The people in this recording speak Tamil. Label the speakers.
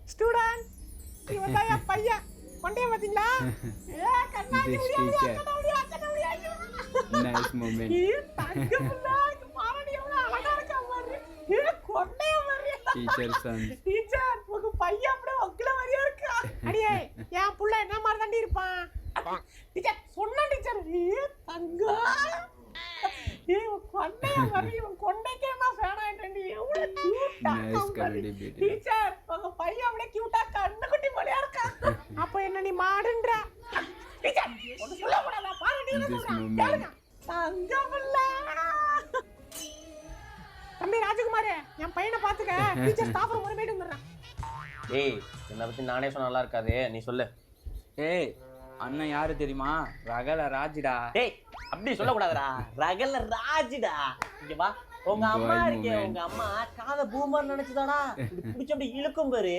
Speaker 1: ஸ்டூடண்ட் இவன் தான் என் பையன் கொண்டைய பாத்தீங்களா ஏ கண்ணாடி
Speaker 2: This
Speaker 1: முடியாது
Speaker 2: teacher.
Speaker 1: கண்ணாடி ஐயோ
Speaker 2: Nice moment.
Speaker 1: ஏ தங்க புள்ள பாரடி எவ்வளவு அழகா இருக்கா பாரு ஏ கொண்டைய பாரு
Speaker 2: Teacher son.
Speaker 1: டீச்சர் உங்க பையன் அப்படியே ஒக்கல மாதிரியா இருக்கா அடியே என் புள்ள என்ன மாதிரி தாண்டி இருப்பான் டீச்சர் சொன்ன டீச்சர் ஏ தங்க ஏ கொண்டைய பாரு இவன் கொண்டைக்கே நான் ஃபேன் ஆயிட்டேன்டி எவ்வளவு கியூட்டா
Speaker 2: Nice comedy video.
Speaker 1: டீச்சர் உங்க பையன் அப்படியே கியூட்டா கண்ணுக்குட்டி போலயா இருக்கா அப்ப என்ன நீ மாடுன்ற டீச்சர் ஒன்னு சொல்ல கூடாதா பாரு நீ
Speaker 2: This moment.
Speaker 1: கேளுங்க தங்க புள்ள தம்பி ராஜகுமாரே என் பையனை பாத்துக்க டீச்சர் ஸ்டாஃப் ஒரு மீட்டிங் வந்துடுறேன்
Speaker 3: ஏய் என்னை பத்தி நானே சொன்ன நல்லா இருக்காது நீ சொல்லு.
Speaker 2: ஏய் அண்ணன் யாரு தெரியுமா? ரகல ராஜிடா.
Speaker 3: டேய் அப்படி சொல்லக்கூடாதுடா, ரகல ராஜிடா. இங்க வா, உங்க அம்மா
Speaker 2: Boy
Speaker 3: இருக்கே
Speaker 2: moment.
Speaker 3: உங்க அம்மா காத பூமர் நினைச்சுதாடா பிடிச்ச அப்படி இழுக்கும் பாரு,